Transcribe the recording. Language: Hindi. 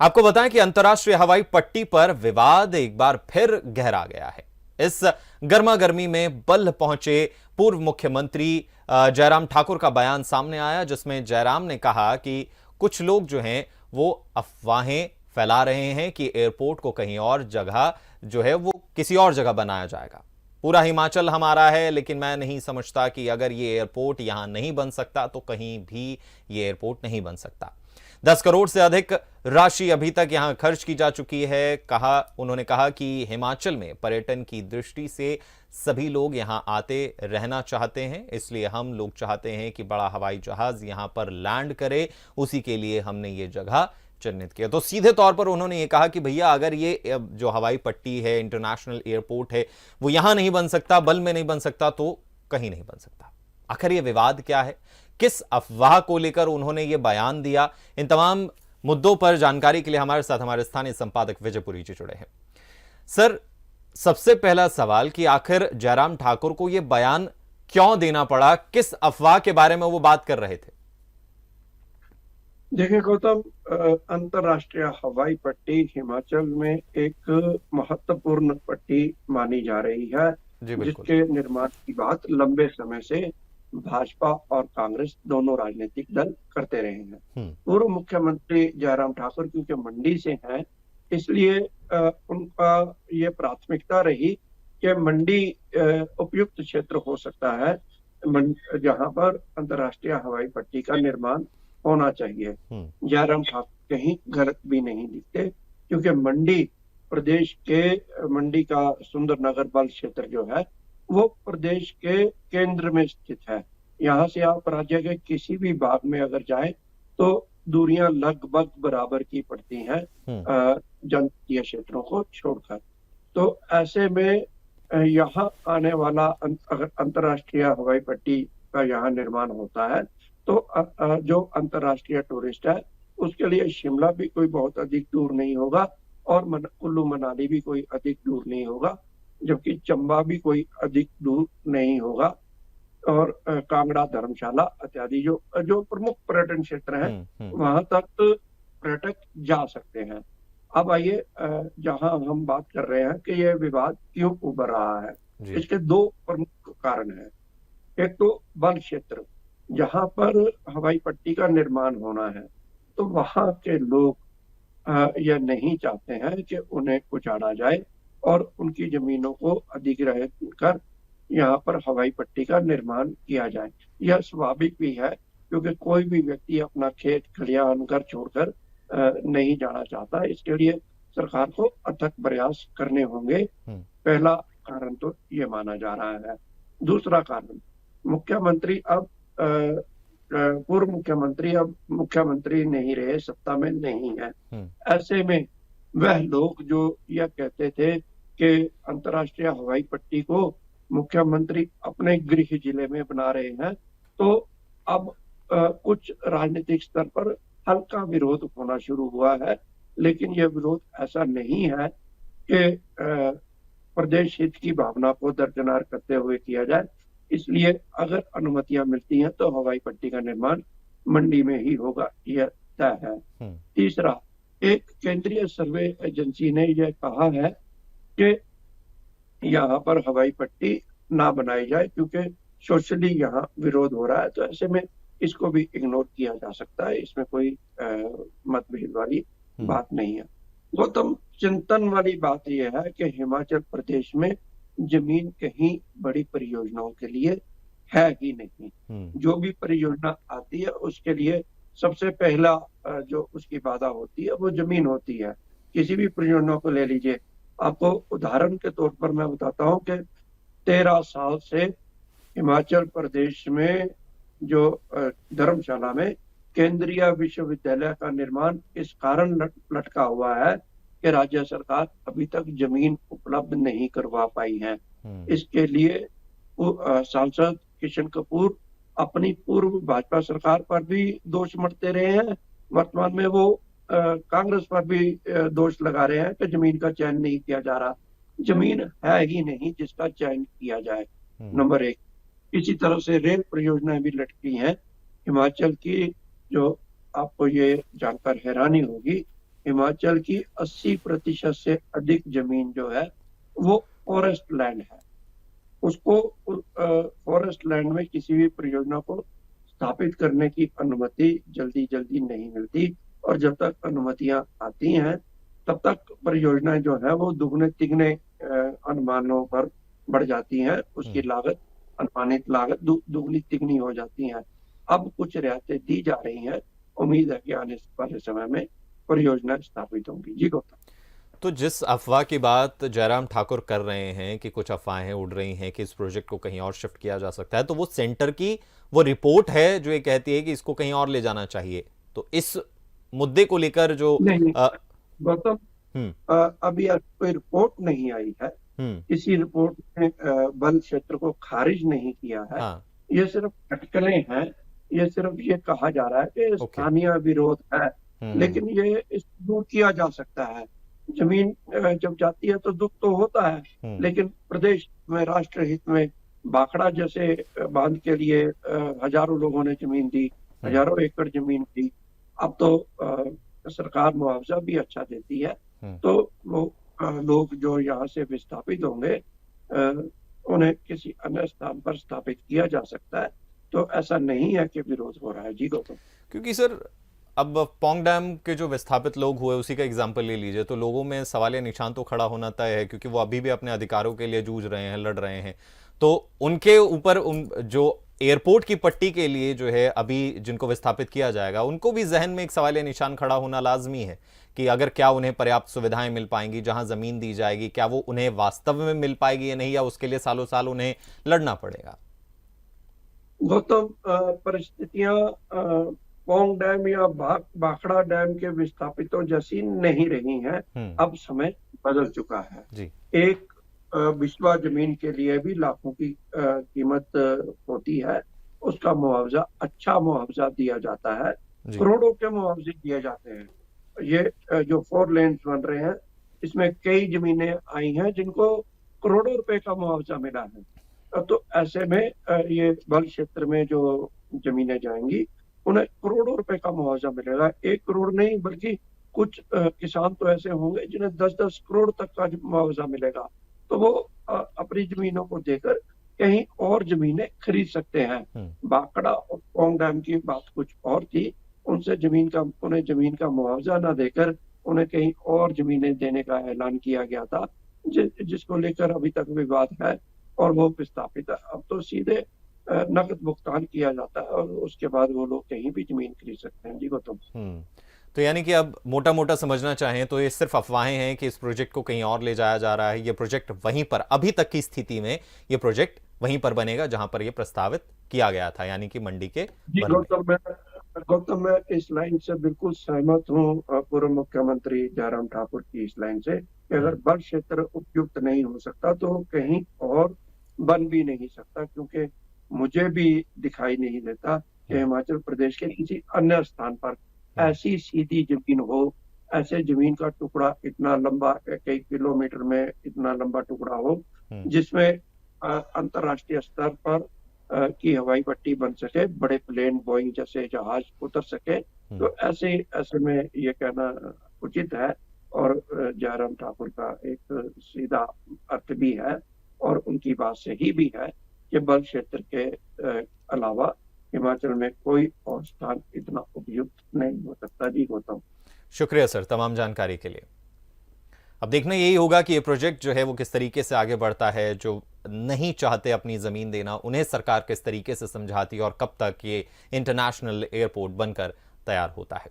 आपको बताएं कि अंतर्राष्ट्रीय हवाई पट्टी पर विवाद एक बार फिर गहरा गया है। इस गर्मा गर्मी में बल्ह पहुंचे पूर्व मुख्यमंत्री जयराम ठाकुर का बयान सामने आया, जिसमें जयराम ने कहा कि कुछ लोग जो हैं वो अफवाहें फैला रहे हैं कि एयरपोर्ट को कहीं और जगह जो है वो किसी और जगह बनाया जाएगा। पूरा हिमाचल हमारा है, लेकिन मैं नहीं समझता कि अगर ये एयरपोर्ट यहां नहीं बन सकता तो कहीं भी ये एयरपोर्ट नहीं बन सकता। 10 करोड़ से अधिक राशि अभी तक यहां खर्च की जा चुकी है। उन्होंने कहा कि हिमाचल में पर्यटन की दृष्टि से सभी लोग यहां आते रहना चाहते हैं, इसलिए हम लोग चाहते हैं कि बड़ा हवाई जहाज यहां पर लैंड करे। उसी के लिए हमने ये जगह चिन्हित किया। तो सीधे तौर पर उन्होंने ये कहा कि भैया अगर ये जो हवाई पट्टी है, इंटरनेशनल एयरपोर्ट है, वो यहां नहीं बन सकता, बल में नहीं बन सकता, तो कहीं नहीं बन सकता। आखिर ये विवाद क्या है, किस अफवाह को लेकर उन्होंने ये बयान दिया, इन तमाम मुद्दों पर जानकारी के लिए हमारे साथ हमारे स्थानीय संपादक विजयपुरी जी जुड़े हैं। सर, सबसे पहला सवाल कि आखिर जयराम ठाकुर को यह बयान क्यों देना पड़ा, किस अफवाह के बारे में वो बात कर रहे थे? देखिए गौतम, अंतर्राष्ट्रीय हवाई पट्टी हिमाचल में एक महत्वपूर्ण पट्टी मानी जा रही है, जी बिल्कुल। जिसके निर्माण की बात लंबे समय से भाजपा और कांग्रेस दोनों राजनीतिक दल करते रहे हैं। हम्म। पूर्व मुख्यमंत्री जयराम ठाकुर क्योंकि मंडी से हैं, इसलिए उनका ये प्राथमिकता रही कि मंडी उपयुक्त क्षेत्र हो सकता है जहां पर अंतर्राष्ट्रीय हवाई पट्टी का निर्माण होना चाहिए। हम्म। जयराम ठाकुर कहीं गलत भी नहीं दिखते, क्योंकि मंडी का सुंदरनगर बल क्षेत्र जो है वो प्रदेश के केंद्र में स्थित है। यहाँ से आप राज्य के किसी भी भाग में अगर जाएं तो दूरियां लगभग बराबर की पड़ती हैं, जनजातीय क्षेत्रों को छोड़कर। तो ऐसे में यहाँ आने वाला अगर अंतर्राष्ट्रीय हवाई पट्टी का यहाँ निर्माण होता है तो जो अंतर्राष्ट्रीय टूरिस्ट है उसके लिए शिमला भी कोई बहुत अधिक दूर नहीं होगा और कुल्लू मनाली भी कोई अधिक दूर नहीं होगा, जबकि चंबा भी कोई अधिक दूर नहीं होगा, और कांगड़ा, धर्मशाला इत्यादि जो जो प्रमुख पर्यटन क्षेत्र हैं वहां तक पर्यटक जा सकते हैं। अब आइए, जहां हम बात कर रहे हैं कि यह विवाद क्यों उभर रहा है, इसके दो प्रमुख कारण हैं। एक तो वन क्षेत्र, जहां पर हवाई पट्टी का निर्माण होना है, तो वहां के लोग यह नहीं चाहते हैं कि उन्हें उजाड़ा जाए और उनकी जमीनों को अधिग्रहित कर यहाँ पर हवाई पट्टी का निर्माण किया जाए। यह स्वाभाविक भी है, क्योंकि कोई भी व्यक्ति अपना खेत खलिहान घर छोड़कर नहीं जाना चाहता। इसके लिए सरकार को अथक प्रयास करने होंगे। पहला कारण तो ये माना जा रहा है। दूसरा कारण, मुख्यमंत्री अब पूर्व मुख्यमंत्री अब मुख्यमंत्री नहीं रहे, सत्ता में नहीं है। ऐसे में वह लोग जो यह कहते थे कि अंतर्राष्ट्रीय हवाई पट्टी को मुख्यमंत्री अपने गृह जिले में बना रहे हैं, तो अब कुछ राजनीतिक स्तर पर हल्का विरोध होना शुरू हुआ है। लेकिन यह विरोध ऐसा नहीं है कि प्रदेश हित की भावना को दरकिनार करते हुए किया जाए। इसलिए अगर अनुमतियां मिलती हैं तो हवाई पट्टी का निर्माण मंडी में ही होगा, यह तय है। तीसरा, एक केंद्रीय सर्वे एजेंसी ने यह कहा है कि यहाँ पर हवाई पट्टी ना बनाई जाए क्योंकि सोशली यहाँ विरोध हो रहा है। तो ऐसे में इसको भी इग्नोर किया जा सकता है, इसमें कोई मतभेद वाली बात नहीं है। गौतम, चिंतन वाली बात यह है कि हिमाचल प्रदेश में जमीन कहीं बड़ी परियोजनाओं के लिए है ही नहीं। जो भी परियोजना आती है उसके लिए सबसे पहला जो उसकी बाधा होती है वो जमीन होती है। किसी भी परियोजना को ले लीजिए, आपको उदाहरण के तौर पर मैं बताता हूँ कि 13 साल से हिमाचल प्रदेश में जो धर्मशाला में केंद्रीय विश्वविद्यालय का निर्माण इस कारण लटका हुआ है कि राज्य सरकार अभी तक जमीन उपलब्ध नहीं करवा पाई है। इसके लिए सांसद किशन कपूर अपनी पूर्व भाजपा सरकार पर भी दोष मढ़ते रहे हैं। वर्तमान में वो कांग्रेस पर भी दोष लगा रहे हैं कि जमीन का चयन नहीं किया जा रहा। जमीन है ही नहीं जिसका चयन किया जाए, नंबर एक। इसी तरह से रेल परियोजनाएं भी लटकी हैं हिमाचल की, जो आपको ये जानकर हैरानी होगी हिमाचल की 80% से अधिक जमीन जो है वो फॉरेस्ट लैंड है। उसको फॉरेस्ट लैंड में किसी भी परियोजना को स्थापित करने की अनुमति जल्दी जल्दी नहीं मिलती, और जब तक अनुमतियां आती हैं तब तक परियोजनाएं जो है वो दुगने तिगने अनुमानों पर बढ़ जाती हैं। उसकी लागत, अनुमानित लागत दुगनी तिगनी हो जाती है। अब कुछ रियायतें दी जा रही हैं, उम्मीद है कि आने वाले समय में परियोजनाएं स्थापित होंगी। जी गौतम। तो जिस अफवाह की बात जयराम ठाकुर कर रहे हैं कि कुछ अफवाहें उड़ रही हैं कि इस प्रोजेक्ट को कहीं और शिफ्ट किया जा सकता है, तो वो सेंटर की वो रिपोर्ट है जो ये कहती है कि इसको कहीं और ले जाना चाहिए। तो इस मुद्दे को लेकर जो नहीं अ, गौतम, हम्म अभी कोई रिपोर्ट नहीं आई है। हम्म किसी रिपोर्ट ने वन क्षेत्र को खारिज नहीं किया है। हाँ, ये सिर्फ अटकलें हैं। ये सिर्फ ये कहा जा रहा है कि ओके। स्थानीय विरोध है, हम्म लेकिन ये इस दूर किया जा सकता है। जमीन जब जाती है तो दुख तो होता है, हम्म लेकिन प्रदेश में राष्ट्र हित में भाखड़ा जैसे बांध के लिए हजारों लोगों ने जमीन दी, हम्म हजारों एकड़ जमीन दी। अब तो सरकार मुआवजा भी अच्छा देती है, हम्म तो वो लोग जो यहाँ से विस्थापित होंगे उन्हें किसी अन्य स्थान पर स्थापित किया जा सकता है। तो ऐसा नहीं है कि विरोध हो रहा है। जी गौतम। क्योंकि सर, अब पौंग डैम के जो विस्थापित लोग हुए उसी का एग्जाम्पल ले लीजिए, तो लोगों में सवालिया निशान तो खड़ा होना तय है, क्योंकि वो अभी भी अपने अधिकारों के लिए जूझ रहे हैं, लड़ रहे हैं। तो उनके ऊपर जो एयरपोर्ट की पट्टी के लिए जो है अभी जिनको विस्थापित किया जाएगा, उनको भी जहन में एक सवालिया निशान खड़ा होना लाजमी है कि अगर क्या उन्हें पर्याप्त सुविधाएं मिल पाएंगी, जहां जमीन दी जाएगी क्या वो उन्हें वास्तव में मिल पाएगी या नहीं, या उसके लिए सालों साल उन्हें लड़ना पड़ेगा। गौतम, परिस्थितियां पौंग डैम या भाखड़ा डैम के विस्थापितों जैसी नहीं रही हैं। अब समय बदल चुका है। जी। एक बिस्वा जमीन के लिए भी लाखों की कीमत होती है। उसका मुआवजा, अच्छा मुआवजा दिया जाता है, जी। करोड़ों के मुआवजे दिए जाते हैं। ये जो 4 लेन्स बन रहे हैं, इसमें कई जमीनें आई हैं जिनको करोड़ों रुपए का मुआवजा मिला है। तो ऐसे में ये बल क्षेत्र में जो जमीनें जाएंगी उन्हें करोड़ों रुपए का मुआवजा मिलेगा। 1 करोड़ नहीं, बल्कि कुछ किसान तो ऐसे होंगे जिन्हें 10-10 करोड़ तक का मुआवजा मिलेगा। तो वो अपनी जमीनों को देकर कहीं और जमीनें खरीद सकते हैं। भाखड़ा और पौंग डैम की बात कुछ और थी। उन्हें जमीन का मुआवजा न देकर उन्हें कहीं और जमीनें देने का ऐलान किया गया था, जिसको लेकर अभी तक विवाद है और वो विस्थापित है। अब तो सीधे नकद भुगतान किया जाता है और उसके बाद वो लोग कहीं भी जमीन खरीद सकते हैं। जी गौतम। तो यानी कि अब मोटा मोटा समझना चाहें तो ये सिर्फ अफवाहें हैं कि इस प्रोजेक्ट को कहीं और ले जाया जा रहा है। ये प्रोजेक्ट वहीं पर, अभी तक की स्थिति में ये प्रोजेक्ट वहीं पर बनेगा जहां पर ये प्रस्तावित किया गया था, यानी कि मंडी के जी वन में। गौतम, मैं इस लाइन से बिल्कुल सहमत हूँ पूर्व मुख्यमंत्री जयराम ठाकुर की इस लाइन से कि अगर वन क्षेत्र उपयुक्त नहीं हो सकता तो कहीं और बन भी नहीं सकता, क्योंकि मुझे भी दिखाई नहीं देता कि हिमाचल प्रदेश के किसी अन्य स्थान पर ऐसी सीधी जमीन हो, ऐसे जमीन का टुकड़ा इतना लंबा, कई किलोमीटर में इतना लंबा टुकड़ा हो, जिसमें अंतर्राष्ट्रीय स्तर पर की हवाई पट्टी बन सके, बड़े प्लेन बोइंग जैसे जहाज उतर सके। तो ऐसे में ये कहना उचित है, और जयराम ठाकुर का एक सीधा अर्थ भी है और उनकी बात सही भी है कि बल क्षेत्र के अलावा हिमाचल में कोई और स्थान इतना उपयुक्त नहीं हो सकता। जी गौतम। शुक्रिया सर तमाम जानकारी के लिए। अब देखना यही होगा कि ये प्रोजेक्ट जो है वो किस तरीके से आगे बढ़ता है। जो नहीं चाहते अपनी ज़मीन देना, उन्हें सरकार किस तरीके से समझाती है और कब तक ये इंटरनेशनल एयरपोर्ट बनकर तैयार होता है।